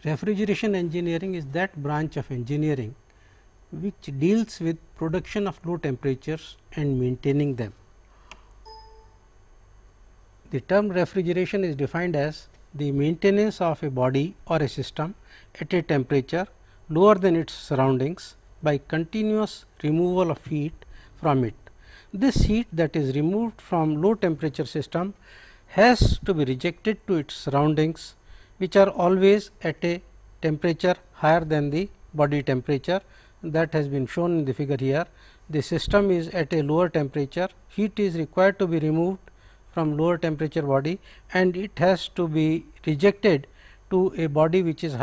Refrigeration engineering is that branch of engineering which deals with production of low temperatures and maintaining them. The term refrigeration is defined as the maintenance of a body or a system at a temperature lower than its surroundings by continuous removal of heat from it. This heat that is removed from low temperature system has to be rejected to its surroundings, which are always at a temperature higher than the body temperature. That has been shown in the figure here. The system is at a lower temperature, heat is required to be removed from lower temperature body, and it has to be rejected to a body which is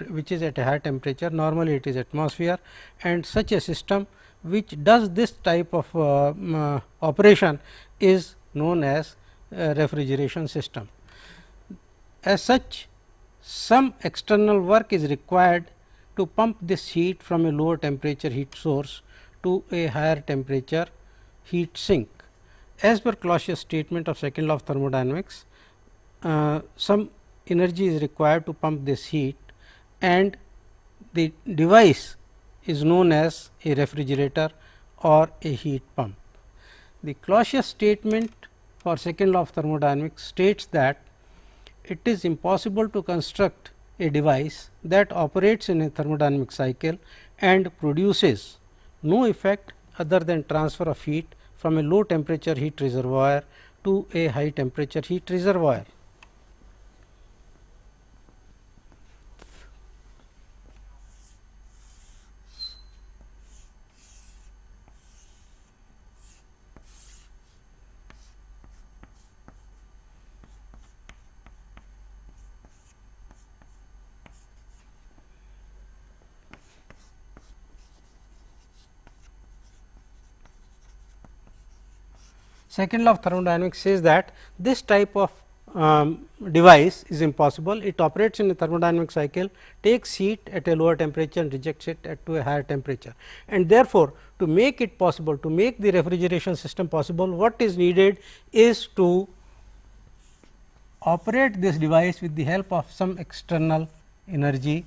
which is at a higher temperature. Normally it is atmosphere, and such a system which does this type of operation is known as refrigeration system. As such, some external work is required to pump this heat from a lower temperature heat source to a higher temperature heat sink. As per Clausius statement of second law of thermodynamics, some energy is required to pump this heat, and the device is known as a refrigerator or a heat pump. The Clausius statement for second law of thermodynamics states that it is impossible to construct a device that operates in a thermodynamic cycle and produces no effect other than transfer of heat from a low temperature heat reservoir to a high temperature heat reservoir. Second law of thermodynamics says that this type of device is impossible. It operates in a thermodynamic cycle, takes heat at a lower temperature and rejects it to a higher temperature. And therefore, to make it possible, to make the refrigeration system possible, what is needed is to operate this device with the help of some external energy.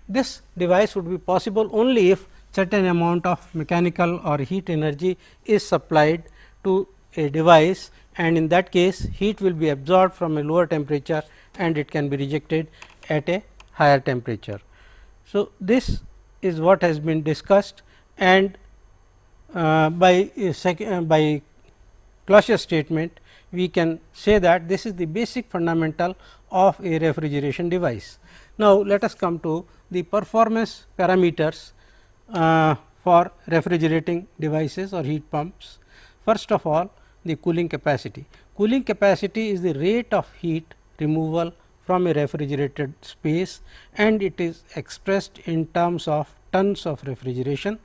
This device would be possible only if certain amount of mechanical or heat energy is supplied to a device, and in that case heat will be absorbed from a lower temperature and it can be rejected at a higher temperature. So, this is what has been discussed, and by Clausius statement we can say that this is the basic fundamental of a refrigeration device. Now, let us come to the performance parameters for refrigerating devices or heat pumps. First of all, the cooling capacity. Cooling capacity is the rate of heat removal from a refrigerated space, and it is expressed in terms of tons of refrigeration.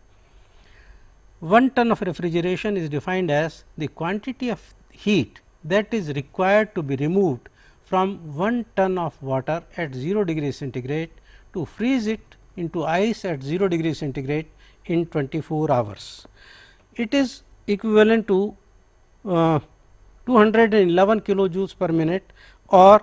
1 ton of refrigeration is defined as the quantity of heat that is required to be removed from 1 ton of water at 0 degree centigrade to freeze it into ice at 0 degree centigrade in 24 hours. It is equivalent to 211 kilojoules per minute or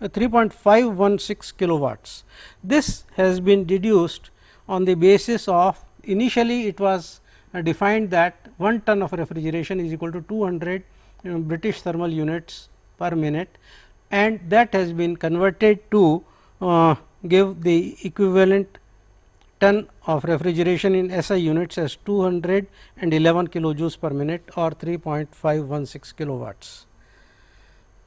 3.516 kilowatts. This has been deduced on the basis of, initially it was defined that 1 ton of refrigeration is equal to 200 British thermal units per minute, and that has been converted to give the equivalent ton of refrigeration in SI units as 211 kilojoules per minute or 3.516 kilowatts.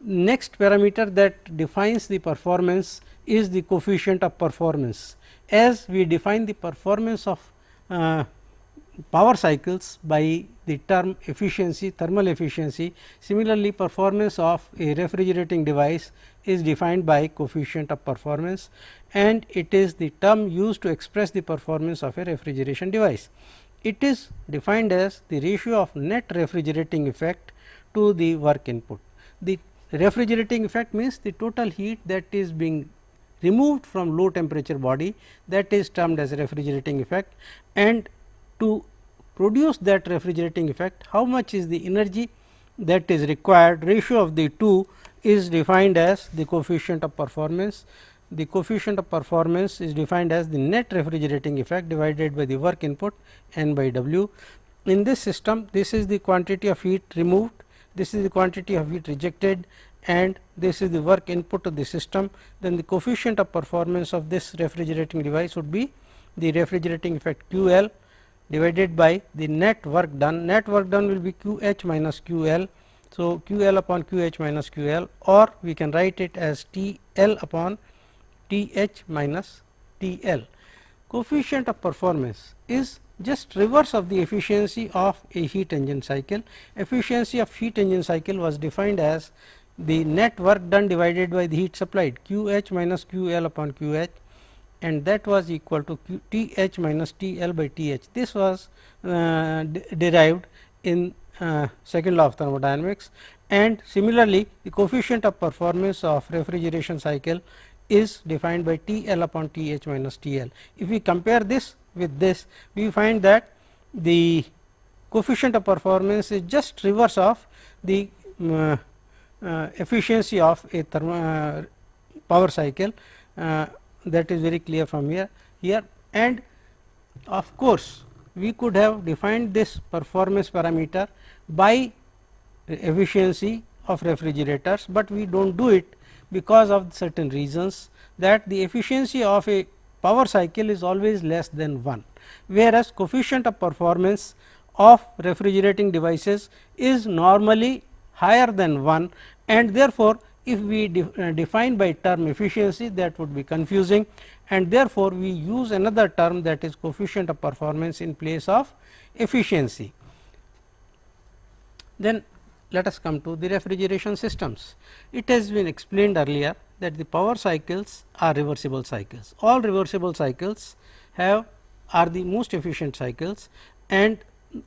Next parameter that defines the performance is the coefficient of performance. As we define the performance of power cycles by the term efficiency, thermal efficiency, similarly performance of a refrigerating device is defined by coefficient of performance, and it is the term used to express the performance of a refrigeration device. It is defined as the ratio of net refrigerating effect to the work input. The refrigerating effect means the total heat that is being removed from low temperature body, that is termed as refrigerating effect, and to produce that refrigerating effect, how much is the energy that is required, ratio of the two is defined as the coefficient of performance. The coefficient of performance is defined as the net refrigerating effect divided by the work input N by W. In this system, this is the quantity of heat removed, this is the quantity of heat rejected, and this is the work input to the system. Then the coefficient of performance of this refrigerating device would be the refrigerating effect Q L divided by the net work done. Net work done will be Q H minus Q L. So, Q L upon Q H minus Q L, or we can write it as T L upon T H minus T L. Coefficient of performance is just reverse of the efficiency of a heat engine cycle. Efficiency of heat engine cycle was defined as the net work done divided by the heat supplied, Q H minus Q L upon Q H, and that was equal to T H minus T L by T H. This was derived in second law of thermodynamics, and similarly the coefficient of performance of refrigeration cycle is defined by T L upon T H minus T L. If we compare this with this, we find that the coefficient of performance is just reverse of the efficiency of a power cycle, that is very clear from here. And of course, we could have defined this performance parameter by efficiency of refrigerators, but we do not do it because of certain reasons, that the efficiency of a power cycle is always less than 1, whereas coefficient of performance of refrigerating devices is normally higher than 1, and therefore, if we define by term efficiency, that would be confusing, and therefore, we use another term, that is coefficient of performance in place of efficiency. Then let us come to the refrigeration systems. It has been explained earlier that the power cycles are reversible cycles. All reversible cycles are the most efficient cycles, and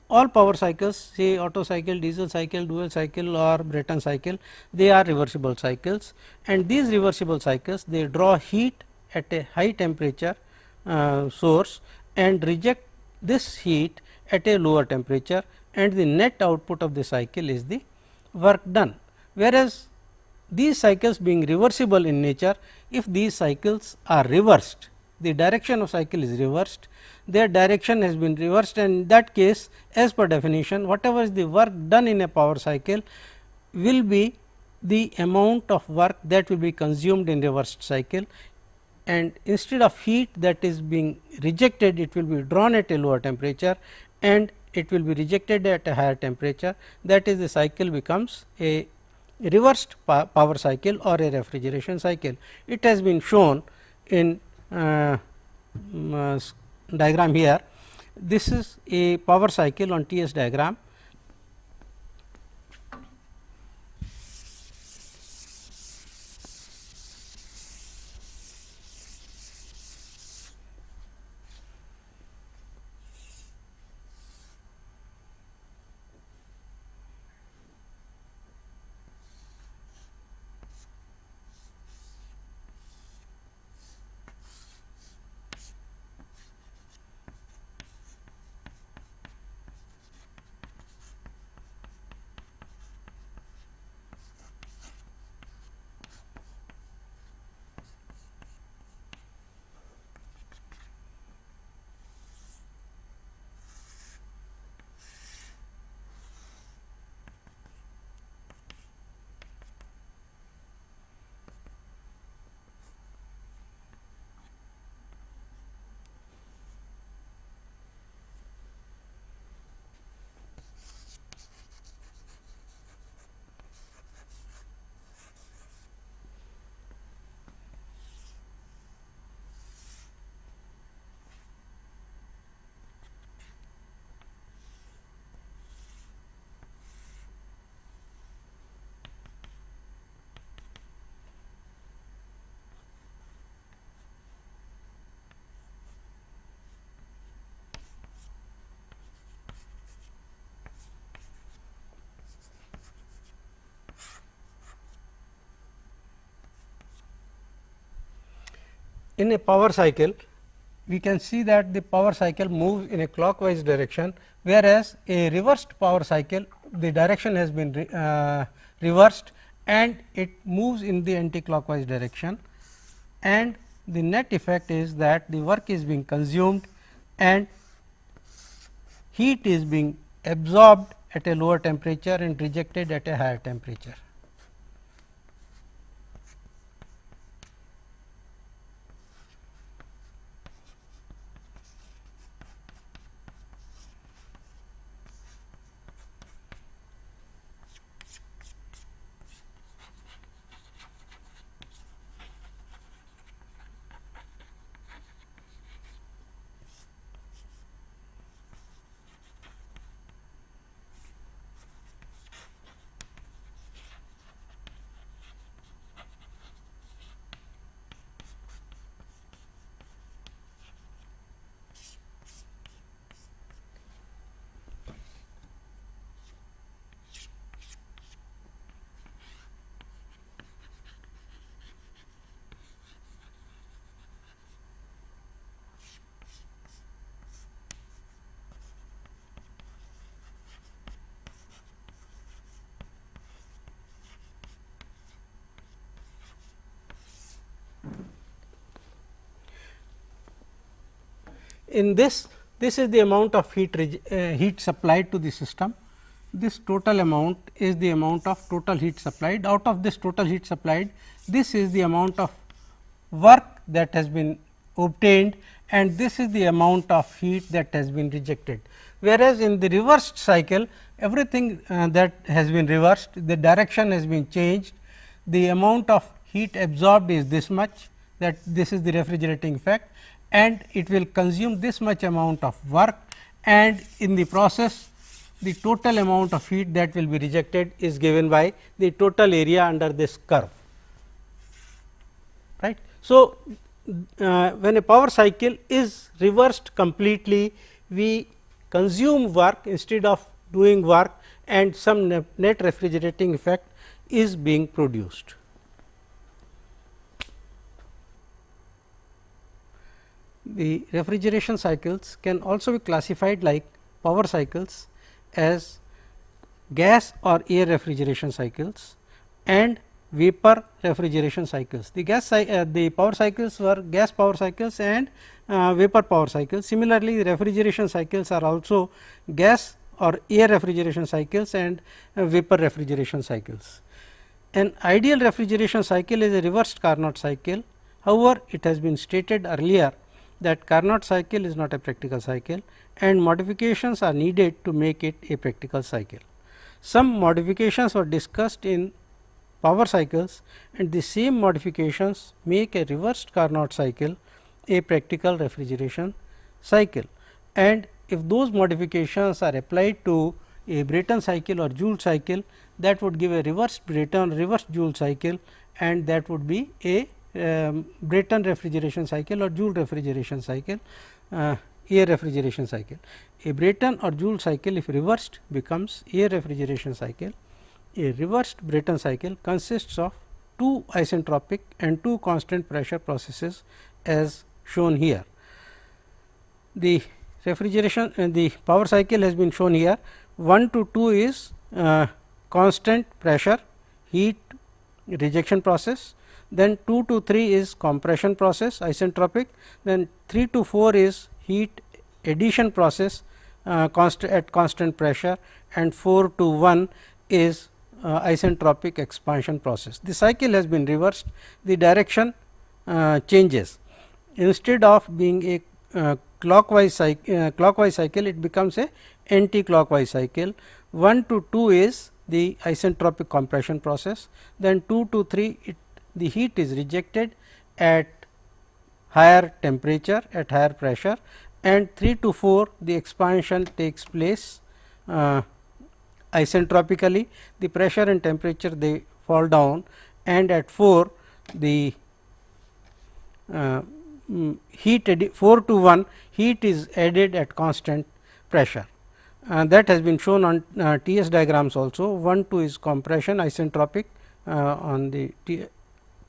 all power cycles, say Otto cycle, diesel cycle, dual cycle or Brayton cycle, they are reversible cycles, and these reversible cycles, they draw heat at a high temperature source and reject this heat at a lower temperature, and the net output of the cycle is the work done. Whereas, these cycles being reversible in nature, if these cycles are reversed, the direction of cycle is reversed, their direction has been reversed, and in that case, as per definition, whatever is the work done in a power cycle will be the amount of work that will be consumed in reversed cycle, and instead of heat that is being rejected, it will be drawn at a lower temperature and it will be rejected at a higher temperature. That is, the cycle becomes a reversed power cycle or a refrigeration cycle. It has been shown in diagram here. This is a power cycle on T S diagram. in a power cycle, we can see that the power cycle moves in a clockwise direction, whereas a reversed power cycle, the direction has been reversed and it moves in the anti-clockwise direction, and the net effect is that the work is being consumed and heat is being absorbed at a lower temperature and rejected at a higher temperature. In this is the amount of heat supplied to the system. This total amount is the amount of total heat supplied. Out of this total heat supplied, this is the amount of work that has been obtained, and this is the amount of heat that has been rejected. Whereas, in the reversed cycle, everything that has been reversed, the direction has been changed, the amount of heat absorbed is this much, that this is the refrigerating effect, and it will consume this much amount of work, and in the process the total amount of heat that will be rejected is given by the total area under this curve, right. So, when a power cycle is reversed completely, we consume work instead of doing work, and some net refrigerating effect is being produced. The refrigeration cycles can also be classified like power cycles as gas or air refrigeration cycles and vapor refrigeration cycles. The power cycles were gas power cycles and vapor power cycles. Similarly, the refrigeration cycles are also gas or air refrigeration cycles and vapor refrigeration cycles. An ideal refrigeration cycle is a reversed Carnot cycle. However, it has been stated earlier that Carnot cycle is not a practical cycle and modifications are needed to make it a practical cycle. Some modifications were discussed in power cycles, and the same modifications make a reversed Carnot cycle a practical refrigeration cycle. And if those modifications are applied to a Brayton cycle or Joule cycle, that would give a reversed Brayton, reversed Joule cycle, and that would be a Brayton refrigeration cycle or Joule refrigeration cycle, air refrigeration cycle. A Brayton or Joule cycle, if reversed, becomes air refrigeration cycle. A reversed Brayton cycle consists of two isentropic and two constant pressure processes as shown here. The refrigeration the power cycle has been shown here. 1 to 2 is constant pressure heat rejection process, then 2 to 3 is compression process isentropic, then 3 to 4 is heat addition process at constant pressure, and 4 to 1 is isentropic expansion process. The cycle has been reversed, the direction changes. Instead of being a clockwise cycle, it becomes a anti-clockwise cycle. 1 to 2 is the isentropic compression process, then 2 to 3 the heat is rejected at higher temperature, at higher pressure, and 3 to 4 the expansion takes place isentropically, the pressure and temperature they fall down, and at 4 the heat 4 to 1 heat is added at constant pressure. That has been shown on TS diagrams also. 1 2 is compression isentropic on the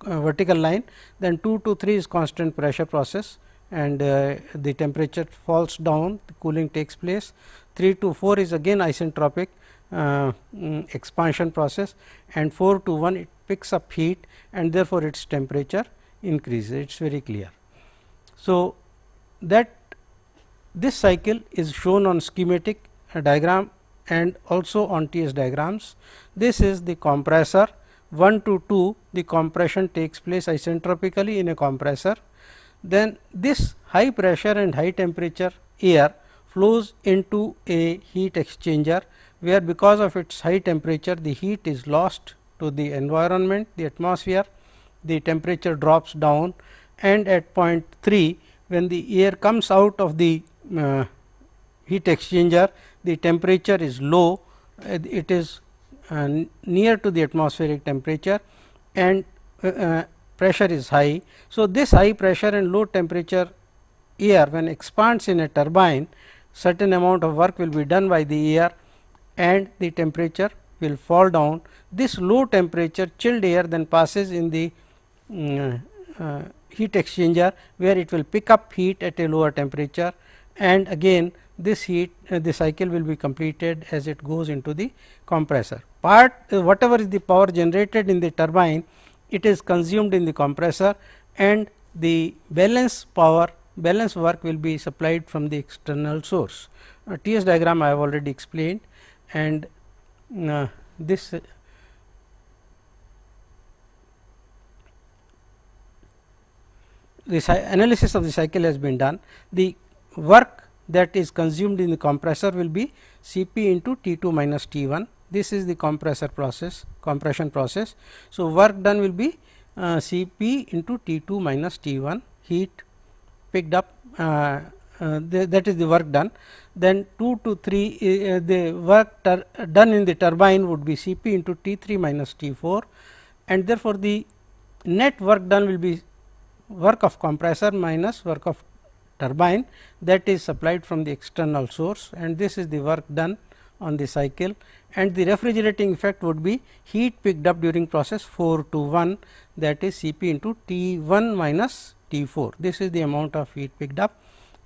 vertical line, then 2 to 3 is constant pressure process, and the temperature falls down, the cooling takes place. 3 to 4 is again isentropic expansion process, and 4 to 1 it picks up heat, and therefore, its temperature increases. It is very clear. So, that this cycle is shown on schematic diagram and also on TS diagrams. This is the compressor. 1 to 2 the compression takes place isentropically in a compressor. Then this high pressure and high temperature air flows into a heat exchanger, where because of its high temperature the heat is lost to the environment, the atmosphere, the temperature drops down, and at point 3 when the air comes out of the heat exchanger, the temperature is low, it is near to the atmospheric temperature, and pressure is high. So, this high pressure and low temperature air when expands in a turbine, certain amount of work will be done by the air and the temperature will fall down. This low temperature chilled air then passes in the heat exchanger, where it will pick up heat at a lower temperature, and again this heat the cycle will be completed as it goes into the compressor. Whatever is the power generated in the turbine, it is consumed in the compressor, and the balance work will be supplied from the external source. TS diagram I have already explained, and this analysis of the cycle has been done. The work that is consumed in the compressor will be Cp into T2 minus T1. This is the compression process. So, work done will be Cp into T2 minus T1, heat picked up, that is the work done. Then 2 to 3 the work done in the turbine would be Cp into T3 minus T4, and therefore, the net work done will be work of compressor minus work of turbine, that is supplied from the external source, and this is the work done on the cycle, and the refrigerating effect would be heat picked up during process 4 to 1, that is Cp into T1 minus T4. This is the amount of heat picked up,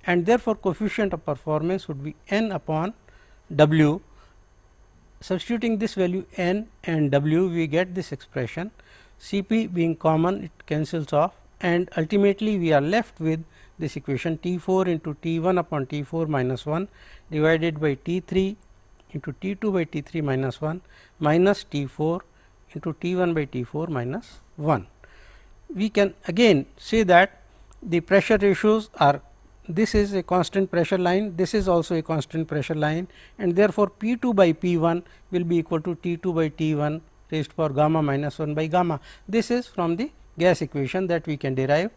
and therefore, coefficient of performance would be N upon W. Substituting this value N and W, we get this expression. Cp being common, it cancels off, and ultimately we are left with this equation T4 into T1 upon T4 minus 1 divided by T3 into T2 by T3 minus 1 minus T4 into T1 by T4 minus 1. We can again say that the pressure ratios are, this is a constant pressure line, this is also a constant pressure line, and therefore, P2 by P1 will be equal to T2 by T1 raised to power gamma minus 1 by gamma. This is from the gas equation that we can derive,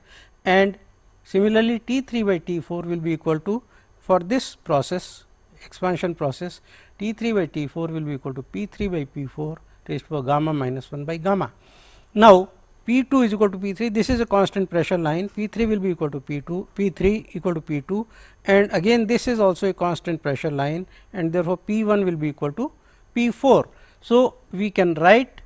and similarly, T3 by T4 will be equal to, for this process expansion process, T3 by T4 will be equal to P3 by P4 raised to power gamma minus 1 by gamma. Now, P2 is equal to P3, this is a constant pressure line, P3 will be equal to P2, P3 equal to P2, and again this is also a constant pressure line, and therefore, P1 will be equal to P4. So, we can write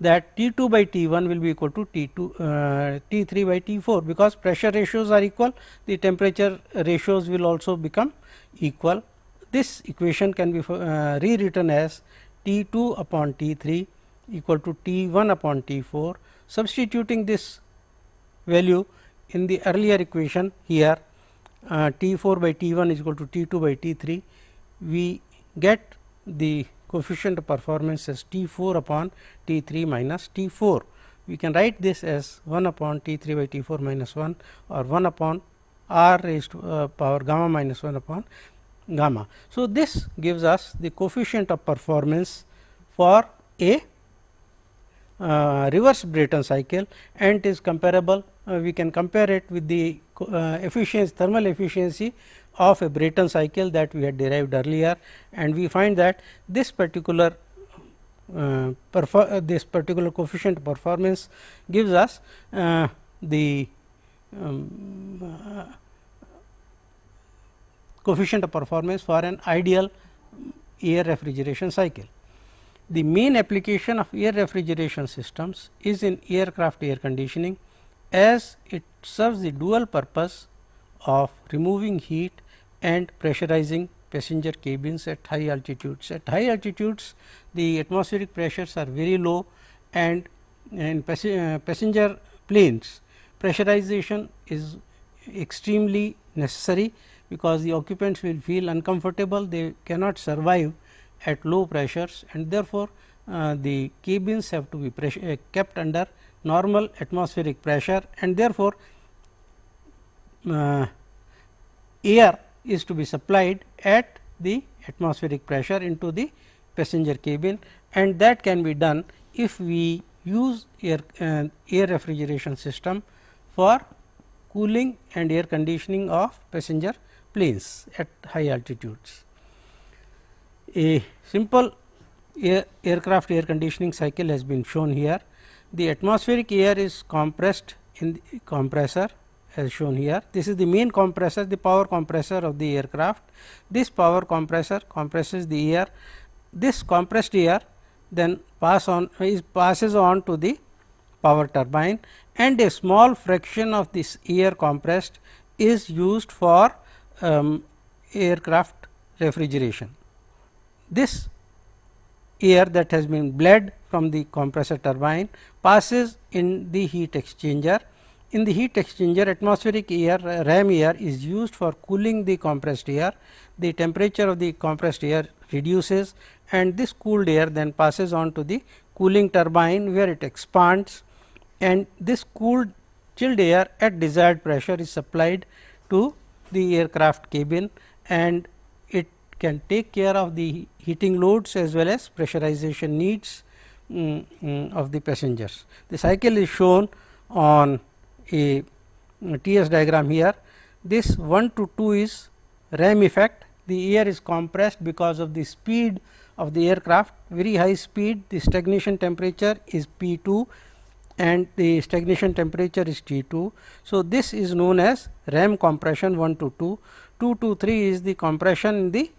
that T2 by T1 will be equal to T3 by T4, because pressure ratios are equal, the temperature ratios will also become equal. This equation can be rewritten as T2 upon T3 equal to T1 upon T4. Substituting this value in the earlier equation here, T4 by T1 is equal to T2 by T3, we get the coefficient of performance as T4 upon T3 minus T4. We can write this as 1 upon T3 by T4 minus 1, or 1 upon R raised to power gamma minus 1 upon gamma. So, this gives us the coefficient of performance for a reverse Brayton cycle, and it is comparable. We can compare it with the thermal efficiency of a Brayton cycle that we had derived earlier, and we find that this particular coefficient of performance gives us the coefficient of performance for an ideal air refrigeration cycle. The main application of air refrigeration systems is in aircraft air conditioning, as it serves the dual purpose of removing heat and pressurizing passenger cabins at high altitudes. At high altitudes, the atmospheric pressures are very low, and in passenger planes pressurization is extremely necessary, because the occupants will feel uncomfortable, they cannot survive at low pressures, and therefore, the cabins have to be kept under normal atmospheric pressure, and therefore, air is to be supplied at the atmospheric pressure into the passenger cabin, and that can be done if we use air refrigeration system for cooling and air conditioning of passenger planes at high altitudes. A simple aircraft air conditioning cycle has been shown here. The atmospheric air is compressed in the compressor as shown here. This is the main compressor, the power compressor of the aircraft. This power compressor compresses the air. This compressed air then passes on to the power turbine, and a small fraction of this air compressed is used for aircraft refrigeration. This air that has been bled from the compressor turbine passes in the heat exchanger. In the heat exchanger, atmospheric air RAM air is used for cooling the compressed air. The temperature of the compressed air reduces, and this cooled air then passes on to the cooling turbine, where it expands, and this cooled chilled air at desired pressure is supplied to the aircraft cabin, and it can take care of the heating loads as well as pressurization needs of the passengers. The cycle is shown on a TS diagram here. This 1 to 2 is RAM effect. The air is compressed because of the speed of the aircraft, very high speed. The stagnation temperature is P2 and the stagnation temperature is T2. So, this is known as RAM compression 1 to 2. 2 to 3 is the compression in the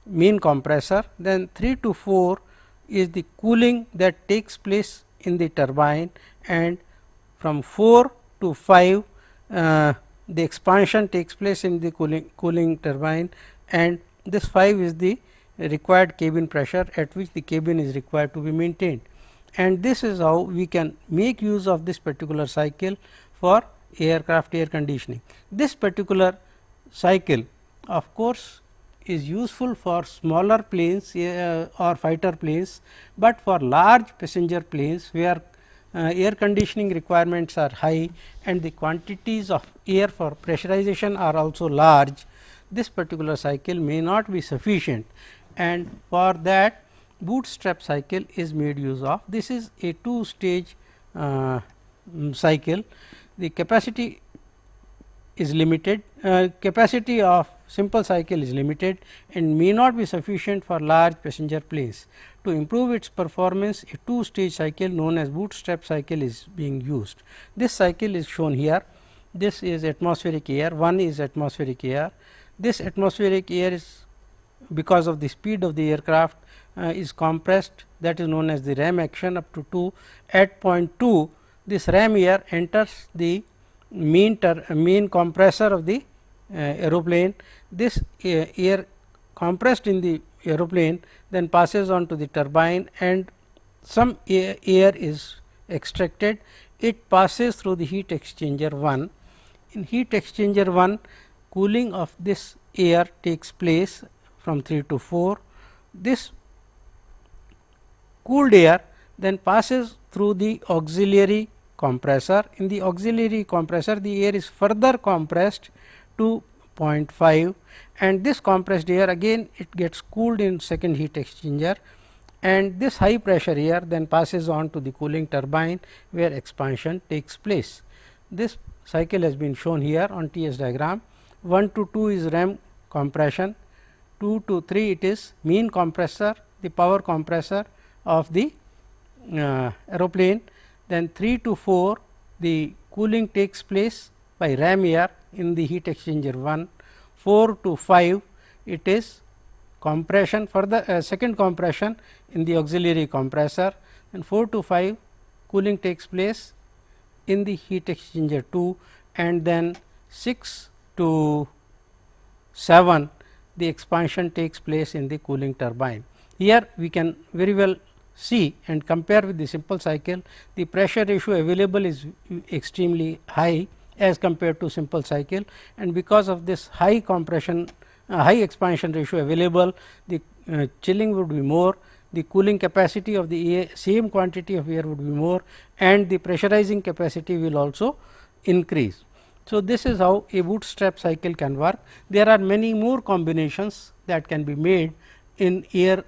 main compressor, then 3 to 4 is the cooling that takes place in the turbine, and from 4 to 5 the expansion takes place in the cooling turbine, and this 5 is the required cabin pressure at which the cabin is required to be maintained. And this is how we can make use of this particular cycle for aircraft air conditioning. This particular cycle of course is useful for smaller planes or fighter planes, but for large passenger planes where air conditioning requirements are high and the quantities of air for pressurization are also large, this particular cycle may not be sufficient, and for that bootstrap cycle is made use of. This is a 2-stage cycle. The capacity is limited, capacity of simple cycle is limited and may not be sufficient for large passenger planes. To improve its performance, a 2-stage cycle known as bootstrap cycle is being used. This cycle is shown here. This is atmospheric air, one is atmospheric air. This atmospheric air is, because of the speed of the aircraft, is compressed, that is known as the RAM action up to 2. At point 2, this RAM air enters the main compressor of the aeroplane. This air compressed in the aeroplane then passes on to the turbine, and some air is extracted. It passes through the heat exchanger 1. In heat exchanger 1, cooling of this air takes place from 3 to 4. This cooled air then passes through the auxiliary compressor. In the auxiliary compressor, the air is further compressed to 0.5, and this compressed air again it gets cooled in second heat exchanger, and this high pressure air then passes on to the cooling turbine where expansion takes place. This cycle has been shown here on TS diagram. 1 to 2 is RAM compression, 2 to 3 it is main compressor, the power compressor of the aeroplane. Then 3 to 4 the cooling takes place by RAM air in the heat exchanger 1. 4 to 5 it is compression further second compression in the auxiliary compressor, and 4 to 5 cooling takes place in the heat exchanger 2, and then 6 to 7 the expansion takes place in the cooling turbine. Here we can very well see and compare with the simple cycle, the pressure ratio available is extremely high as compared to simple cycle, and because of this high compression high expansion ratio available, the chilling would be more, the cooling capacity of the air, same quantity of air would be more, and the pressurizing capacity will also increase. So, this is how a bootstrap cycle can work. There are many more combinations that can be made in air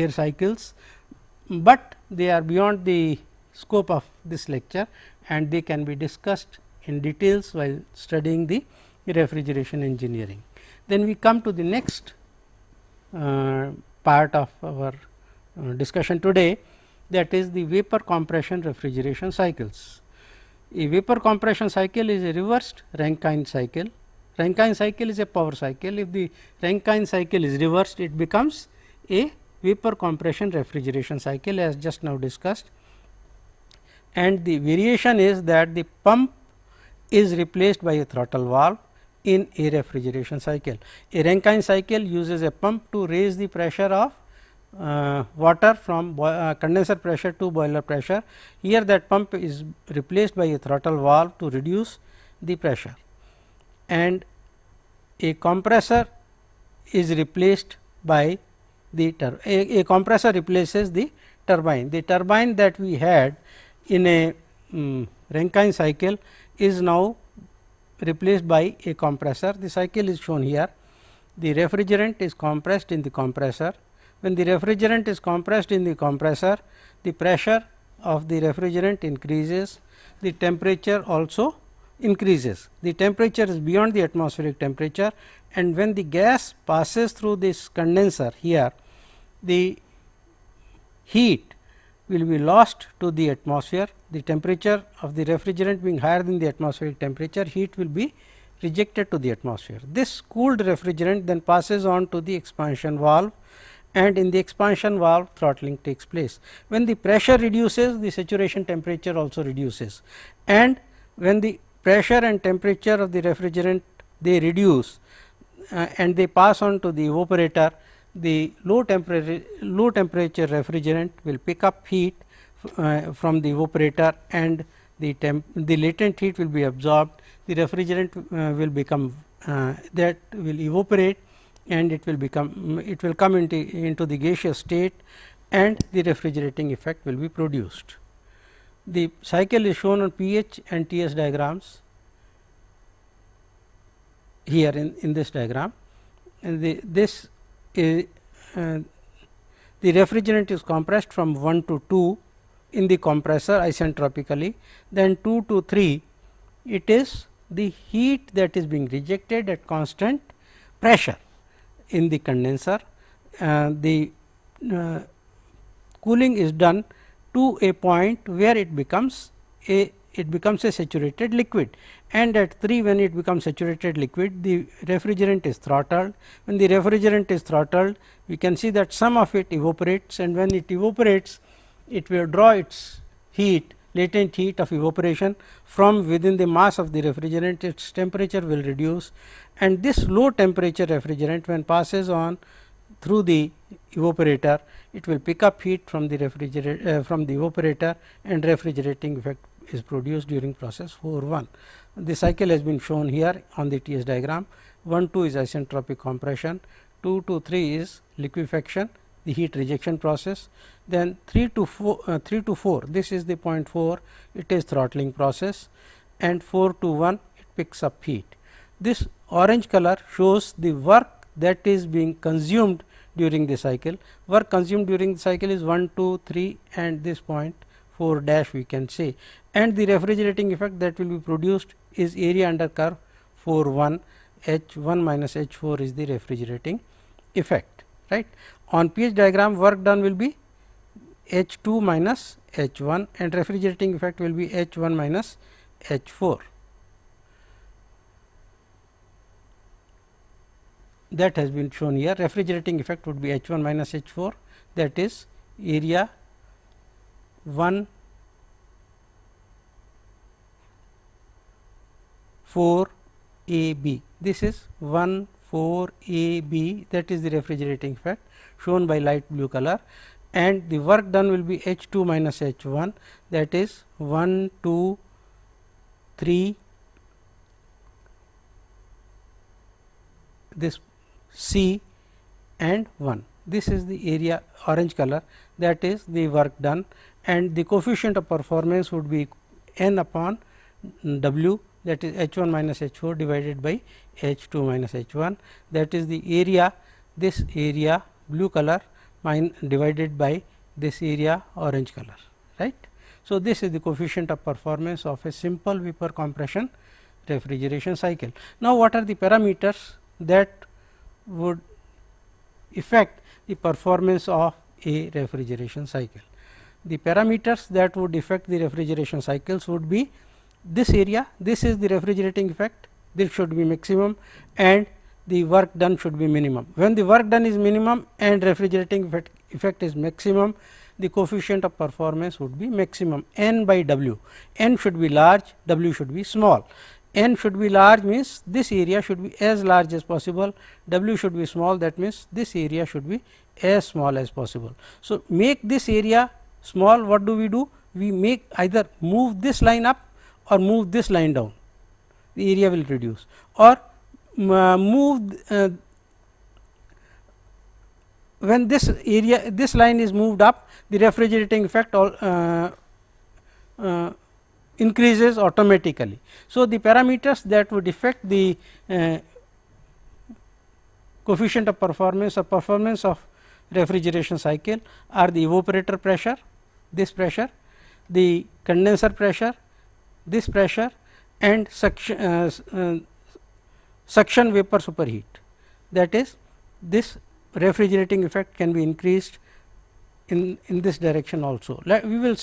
cycles, but they are beyond the scope of this lecture, and they can be discussed in details while studying the refrigeration engineering. Then we come to the next part of our discussion today, that is the vapor compression refrigeration cycles. A vapor compression cycle is a reversed Rankine cycle. Rankine cycle is a power cycle. If the Rankine cycle is reversed, it becomes a vapor compression refrigeration cycle as just now discussed, and the variation is that the pump is replaced by a throttle valve in a refrigeration cycle. A Rankine cycle uses a pump to raise the pressure of water from condenser pressure to boiler pressure. Here that pump is replaced by a throttle valve to reduce the pressure, and a compressor is replaced by the a compressor replaces the turbine. The turbine that we had in a Rankine cycle is now replaced by a compressor. The cycle is shown here. The refrigerant is compressed in the compressor. When the refrigerant is compressed in the compressor, the pressure of the refrigerant increases, the temperature also increases. The temperature is beyond the atmospheric temperature, and when the gas passes through this condenser here, the heat will be lost to the atmosphere. The temperature of the refrigerant being higher than the atmospheric temperature, heat will be rejected to the atmosphere. This cooled refrigerant then passes on to the expansion valve, and in the expansion valve throttling takes place. When the pressure reduces, the saturation temperature also reduces, and when the pressure and temperature of the refrigerant they reduce and they pass on to the evaporator, the low temperature refrigerant will pick up heat from the evaporator, and the latent heat will be absorbed. The refrigerant will become that will evaporate, and it will come into the gaseous state, and the refrigerating effect will be produced. The cycle is shown on pH and TS diagrams here in this diagram, and this is the refrigerant is compressed from 1 to 2 in the compressor isentropically, then 2 to 3 it is the heat that is being rejected at constant pressure in the condenser. The cooling is done to a point where it becomes a saturated liquid, and at 3 when it becomes saturated liquid, the refrigerant is throttled. When the refrigerant is throttled, we can see that some of it evaporates, and when it evaporates, it will draw its heat, latent heat of evaporation from within the mass of the refrigerant. Its temperature will reduce, and this low temperature refrigerant, when passes on through the evaporator, it will pick up heat from the from the evaporator, and refrigerating effect is produced during process 4-1. The cycle has been shown here on the TS diagram. 1-2 is isentropic compression, 2-3 is liquefaction, the heat rejection process, then 3 to 4 this is the point 4, it is throttling process, and 4 to 1 it picks up heat. This orange color shows the work that is being consumed during the cycle. Work consumed during the cycle is 1, 2, 3 and this point 4 dash we can say, and the refrigerating effect that will be produced is area under curve 4-1, H1 minus H4 is the refrigerating effect, right. On pH diagram, work done will be H2 minus H1 and refrigerating effect will be H1 minus H4. that has been shown here. Refrigerating effect would be H 1 minus H 4, that is area 1 4 A B. This is 1 4 A B, that is the refrigerating effect shown by light blue color, and the work done will be H 2 minus H 1, that is 1 2 3 this C and 1. This is the area orange color, that is the work done, and the coefficient of performance would be n upon W, that is H 1 minus H 4 divided by H 2 minus H 1, that is the area, this area blue color divided by this area orange color, right. So, this is the coefficient of performance of a simple vapor compression refrigeration cycle. Now, what are the parameters that would affect the performance of a refrigeration cycle? The parameters that would affect the refrigeration cycles would be this area, this is the refrigerating effect, this should be maximum, and the work done should be minimum. When the work done is minimum and refrigerating effect is maximum, the coefficient of performance would be maximum n by W. N should be large, W should be small. N should be large means this area should be as large as possible, W should be small, that means this area should be as small as possible. So, make this area small, what do? We make either move this line up or move this line down, the area will reduce, or move when this area, this line is moved up, the refrigerating effect increases automatically. So, the parameters that would affect the coefficient of performance of refrigeration cycle are the evaporator pressure, this pressure, the condenser pressure, this pressure, and suction vapor superheat, that is this refrigerating effect can be increased in this direction also. We will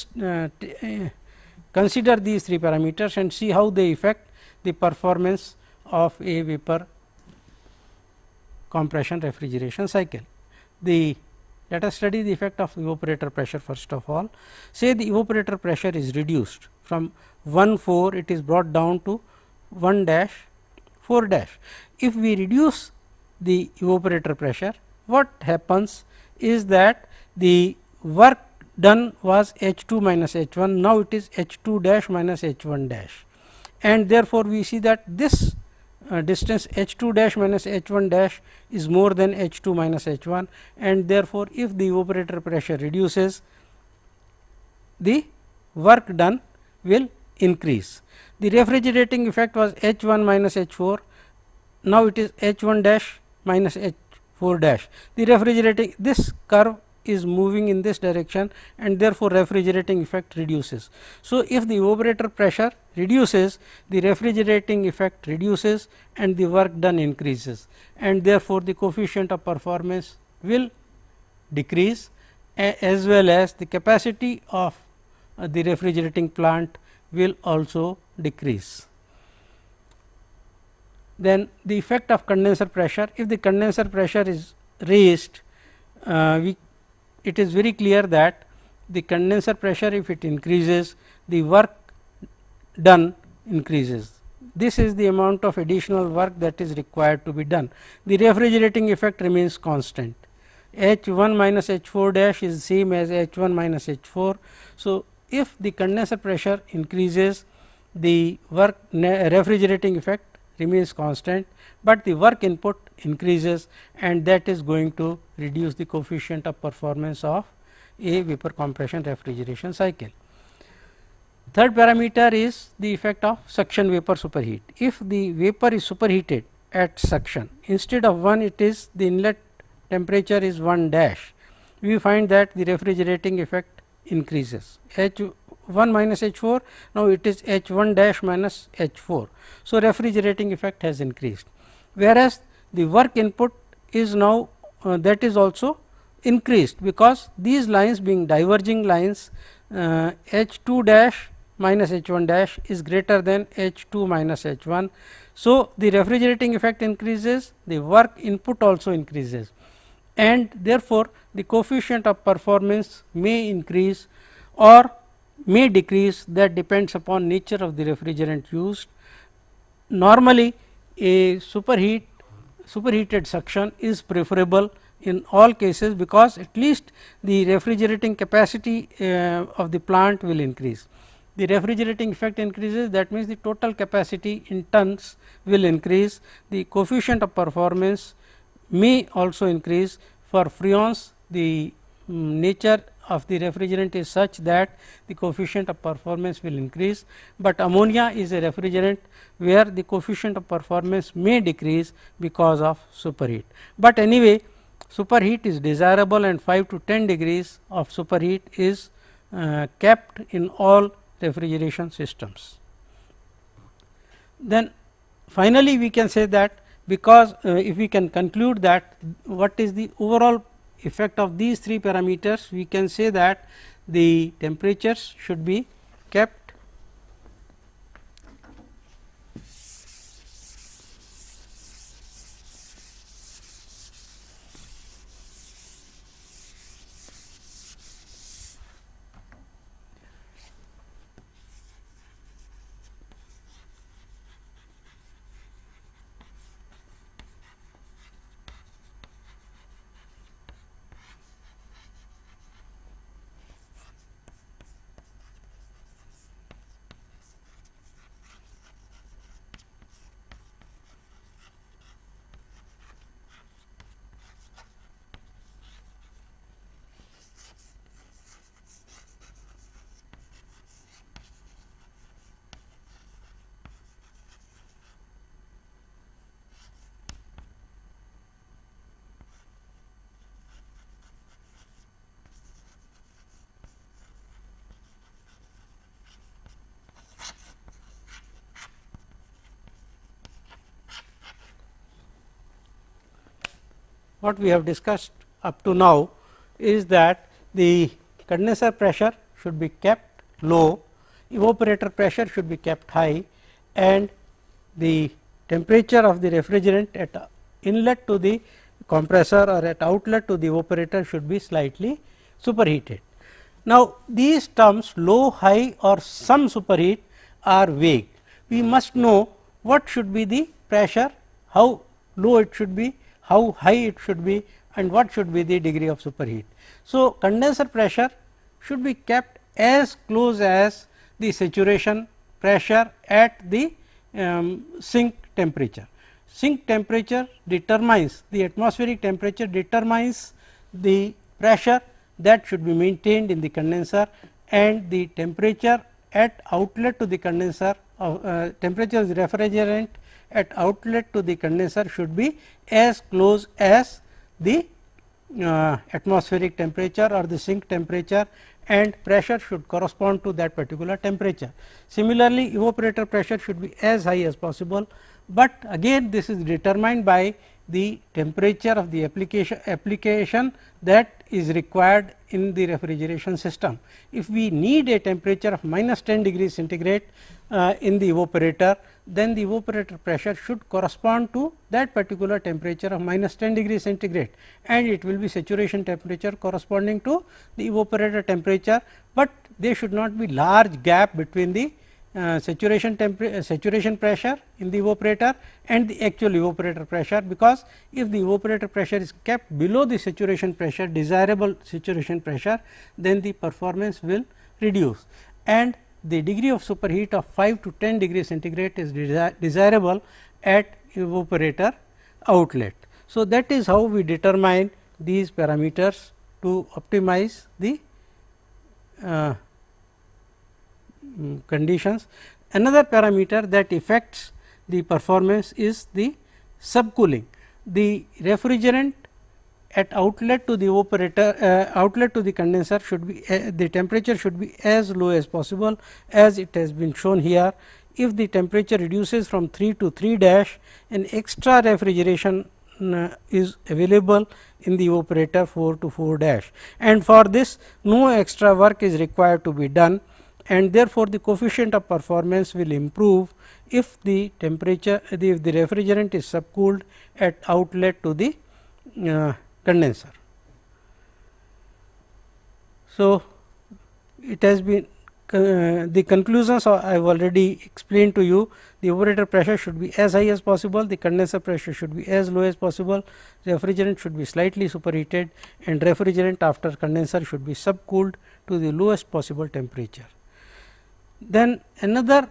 consider these three parameters and see how they affect the performance of a vapor compression refrigeration cycle. Let us study the effect of evaporator pressure first of all. Say the evaporator pressure is reduced from 1 4, it is brought down to 1 dash 4 dash. If we reduce the evaporator pressure, what happens is that the work done was H 2 minus H 1, now it is H 2 dash minus H 1 dash, and therefore, we see that this distance H 2 dash minus H 1 dash is more than H 2 minus H 1, and therefore, if the evaporator pressure reduces, the work done will increase. The refrigerating effect was H 1 minus H 4, now it is H 1 dash minus H 4 dash. The refrigerating, this curve is moving in this direction, and therefore, refrigerating effect reduces. So, if the evaporator pressure reduces, the refrigerating effect reduces and the work done increases, and therefore, the coefficient of performance will decrease, as well as the capacity of the refrigerating plant will also decrease. Then the effect of condenser pressure, if the condenser pressure is raised, it is very clear that the condenser pressure, if it increases, the work done increases. This is the amount of additional work that is required to be done. The refrigerating effect remains constant. H 1 minus H 4 dash is same as H 1 minus H 4. So, if the condenser pressure increases, the work refrigerating effect remains constant, but the work input increases, and that is going to reduce the coefficient of performance of a vapor compression refrigeration cycle. Third parameter is the effect of suction vapor superheat. If the vapor is superheated at suction, instead of 1, it is the inlet temperature is 1 dash, we find that the refrigerating effect increases. H 1 minus H 4, now it is H 1 dash minus H 4. So, refrigerating effect has increased, whereas the work input is now that is also increased, because these lines being diverging lines, H 2 dash minus H 1 dash is greater than H 2 minus H 1. So, the refrigerating effect increases, the work input also increases, and therefore, the coefficient of performance may increase or may decrease, that depends upon nature of the refrigerant used. Normally, a superheated suction is preferable in all cases, because at least the refrigerating capacity of the plant will increase. The refrigerating effect increases, that means the total capacity in tons will increase. The coefficient of performance may also increase. For freons, the nature of the refrigerant is such that the coefficient of performance will increase, but ammonia is a refrigerant where the coefficient of performance may decrease because of superheat. But anyway, superheat is desirable, and 5 to 10 degrees of superheat is kept in all refrigeration systems. Then finally, we can say that, because if we can conclude that what is the overall effect of these three parameters, we can say that the temperatures should be kept what we have discussed up to now is that the condenser pressure should be kept low, evaporator pressure should be kept high, and the temperature of the refrigerant at inlet to the compressor or at outlet to the evaporator should be slightly superheated. Now, these terms low, high or some superheat are vague. We must know what should be the pressure, how low it should be, how high it should be, and what should be the degree of superheat. So, condenser pressure should be kept as close as the saturation pressure at the sink temperature. Sink temperature determines the atmospheric temperature, determines the pressure that should be maintained in the condenser, and the temperature at outlet to the condenser temperature of the refrigerant at outlet to the condenser should be as close as the atmospheric temperature or the sink temperature, and pressure should correspond to that particular temperature. Similarly, evaporator pressure should be as high as possible, but again this is determined by the temperature of the application that is required in the refrigeration system. If we need a temperature of minus 10 degrees centigrade in the evaporator, then the evaporator pressure should correspond to that particular temperature of minus 10 degrees centigrade, and it will be saturation temperature corresponding to the evaporator temperature, but there should not be large gap between the saturation pressure in the evaporator and the actual evaporator pressure, because if the evaporator pressure is kept below the saturation pressure, desirable saturation pressure, then the performance will reduce, and the degree of superheat of 5 to 10 degrees centigrade is desirable at evaporator outlet. So, that is how we determine these parameters to optimize the conditions. Another parameter that affects the performance is the subcooling. The refrigerant at outlet to the evaporator outlet to the condenser should be the temperature should be as low as possible, as it has been shown here. If the temperature reduces from 3 to 3 dash, an extra refrigeration is available in the evaporator 4 to 4 dash, and for this no extra work is required to be done, and therefore, the coefficient of performance will improve if the temperature if the refrigerant is subcooled at outlet to the condenser. So, it has been the conclusions I have already explained to you. The evaporator pressure should be as high as possible, the condenser pressure should be as low as possible, refrigerant should be slightly superheated, and refrigerant after condenser should be subcooled to the lowest possible temperature. Then another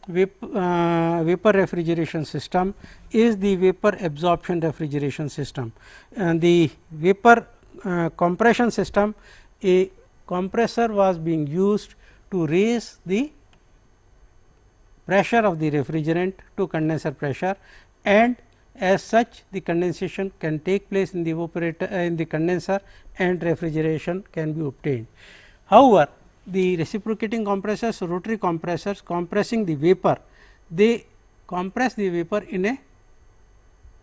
vapor refrigeration system is the vapor absorption refrigeration system. And the vapor compression system, a compressor was being used to raise the pressure of the refrigerant to condenser pressure, and as such the condensation can take place in the evaporator in the condenser and refrigeration can be obtained. However, the reciprocating compressors, rotary compressors compressing the vapor, they compress the vapor in a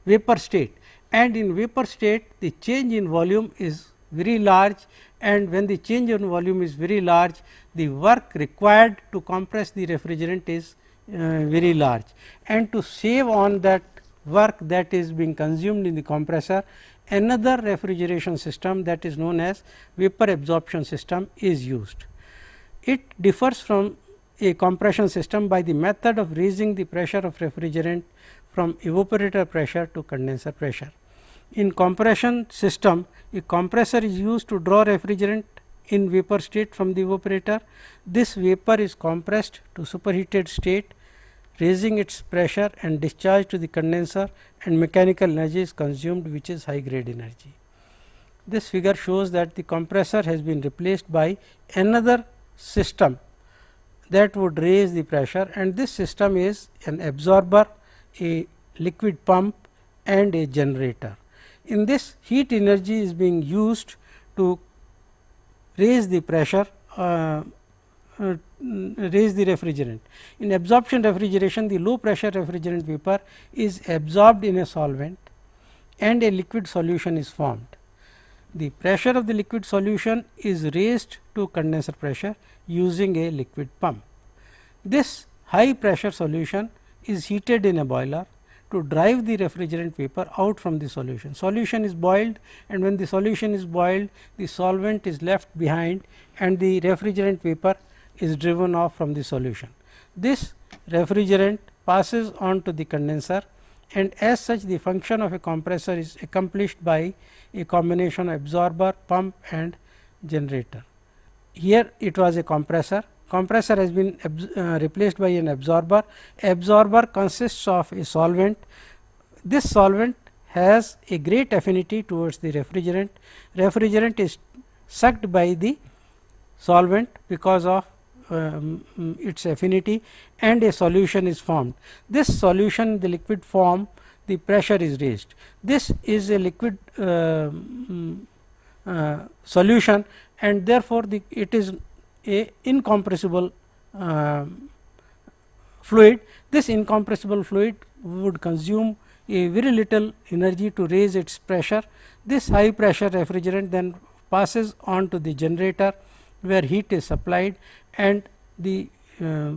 vapor state, and in vapor state the change in volume is very large, and when the change in volume is very large, the work required to compress the refrigerant is very large, and to save on that work that is being consumed in the compressor, another refrigeration system that is known as vapor absorption system is used. It differs from a compression system by the method of raising the pressure of refrigerant from evaporator pressure to condenser pressure. In compression system, a compressor is used to draw refrigerant in vapor state from the evaporator. This vapor is compressed to superheated state, raising its pressure and discharged to the condenser, and mechanical energy is consumed, which is high grade energy. This figure shows that the compressor has been replaced by another system that would raise the pressure, and this system is an absorber, a liquid pump, and a generator. In this, heat energy is being used to raise the pressure, raise the refrigerant. In absorption refrigeration, the low pressure refrigerant vapor is absorbed in a solvent and a liquid solution is formed. The pressure of the liquid solution is raised to condenser pressure using a liquid pump. This high pressure solution is heated in a boiler to drive the refrigerant vapor out from the solution. Solution is boiled, and when the solution is boiled, the solvent is left behind and the refrigerant vapor is driven off from the solution. This refrigerant passes on to the condenser, and as such the function of a compressor is accomplished by a combination of absorber, pump and generator. Here it was a compressor. Compressor has been replaced by an absorber. Absorber consists of a solvent. This solvent has a great affinity towards the refrigerant. Refrigerant is sucked by the solvent because of its affinity, and a solution is formed. This solution, the liquid form, the pressure is raised. This is a liquid solution, and therefore, it is a incompressible fluid. This incompressible fluid would consume a very little energy to raise its pressure. This high pressure refrigerant then passes on to the generator, where heat is supplied, and the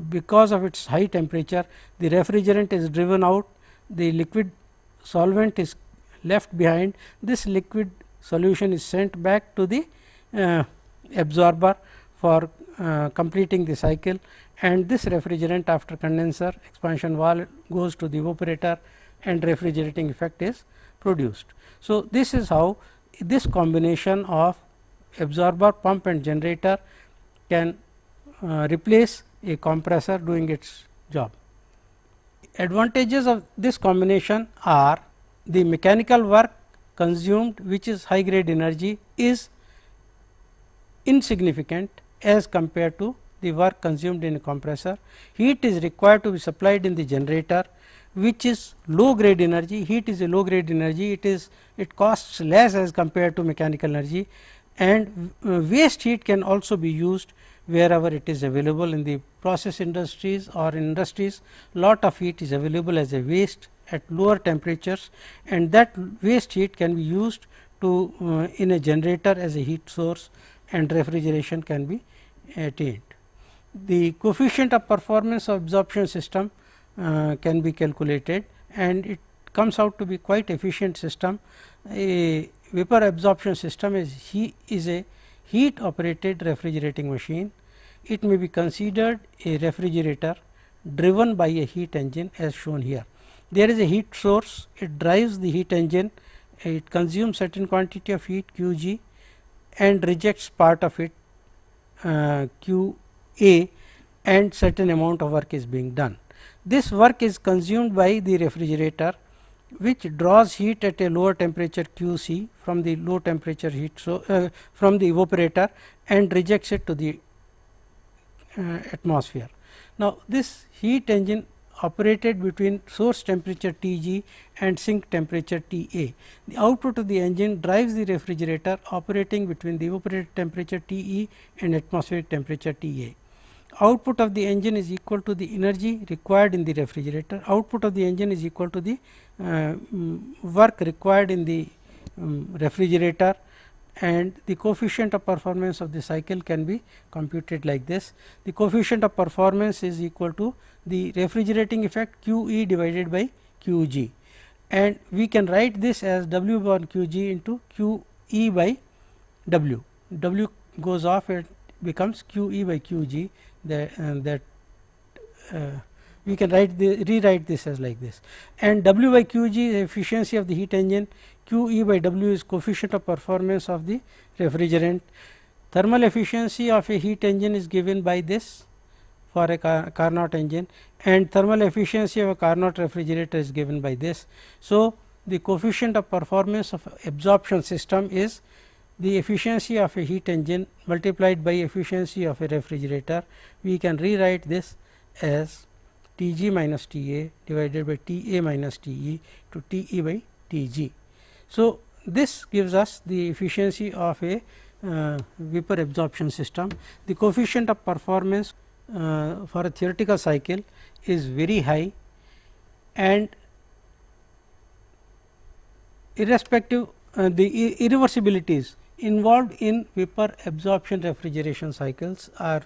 because of its high temperature, the refrigerant is driven out, the liquid solvent is left behind. This liquid solution is sent back to the absorber for completing the cycle, and this refrigerant after condenser expansion valve goes to the evaporator and refrigerating effect is produced. So, this is how this combination of absorber, pump and generator can replace a compressor doing its job. Advantages of this combination are the mechanical work consumed, which is high grade energy, is insignificant as compared to the work consumed in a compressor. Heat is required to be supplied in the generator, which is low grade energy. Heat is a low grade energy, it costs less as compared to mechanical energy, and waste heat can also be used wherever it is available. In the process industries or in industries, lot of heat is available as a waste at lower temperatures, and that waste heat can be used to in a generator as a heat source, and refrigeration can be attained. The coefficient of performance of absorption system can be calculated, and it comes out to be quite efficient system. A vapor absorption system is a heat operated refrigerating machine. It may be considered a refrigerator driven by a heat engine as shown here. There is a heat source, it drives the heat engine, it consumes certain quantity of heat Q g and rejects part of it Q A, and certain amount of work is being done. This work is consumed by the refrigerator, which draws heat at a lower temperature Q c from the low temperature heat from the evaporator and rejects it to the atmosphere. Now, this heat engine operated between source temperature T g and sink temperature T a. The output of the engine drives the refrigerator operating between the evaporator temperature T e and atmospheric temperature T a. Output of the engine is equal to the energy required in the refrigerator. Output of the engine is equal to the work required in the refrigerator, and the coefficient of performance of the cycle can be computed like this. The coefficient of performance is equal to the refrigerating effect Q e divided by Q g, and we can write this as W upon Q g into Q e by W. W goes off, it becomes Q e by Q g. That we can rewrite this as like this, and W by Q g is efficiency of the heat engine, Q e by W is coefficient of performance of the refrigerant. Thermal efficiency of a heat engine is given by this for a Carnot engine, and thermal efficiency of a Carnot refrigerator is given by this. So, the coefficient of performance of absorption system is the efficiency of a heat engine multiplied by efficiency of a refrigerator. We can rewrite this as T g minus T a divided by T a minus T e to T e by T g. So, this gives us the efficiency of a vapor absorption system. The coefficient of performance for a theoretical cycle is very high, and irrespective the irreversibilities involved in vapor absorption refrigeration cycles are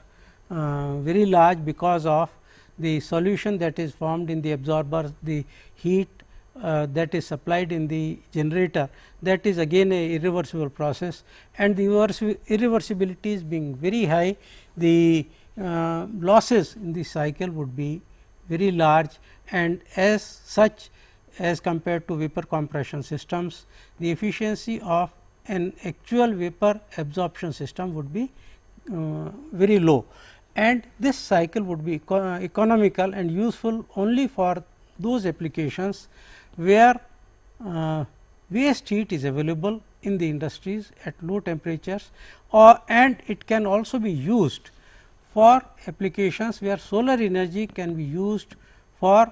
very large because of the solution that is formed in the absorber, the heat that is supplied in the generator, that is again a irreversible process, and the irreversibilities being very high, the losses in the cycle would be very large, and as such, as compared to vapor compression systems, the efficiency of an actual vapor absorption system would be very low, and this cycle would be economical and useful only for those applications where waste heat is available in the industries at low temperatures, and it can also be used for applications where solar energy can be used for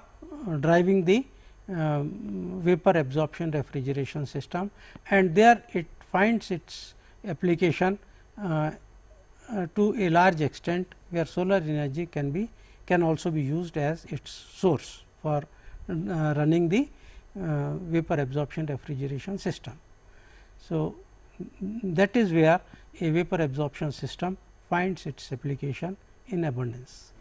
driving the vapor absorption refrigeration system, and there it finds its application to a large extent, where solar energy can also be used as its source for running the vapor absorption refrigeration system. So, that is where a vapor absorption system finds its application in abundance.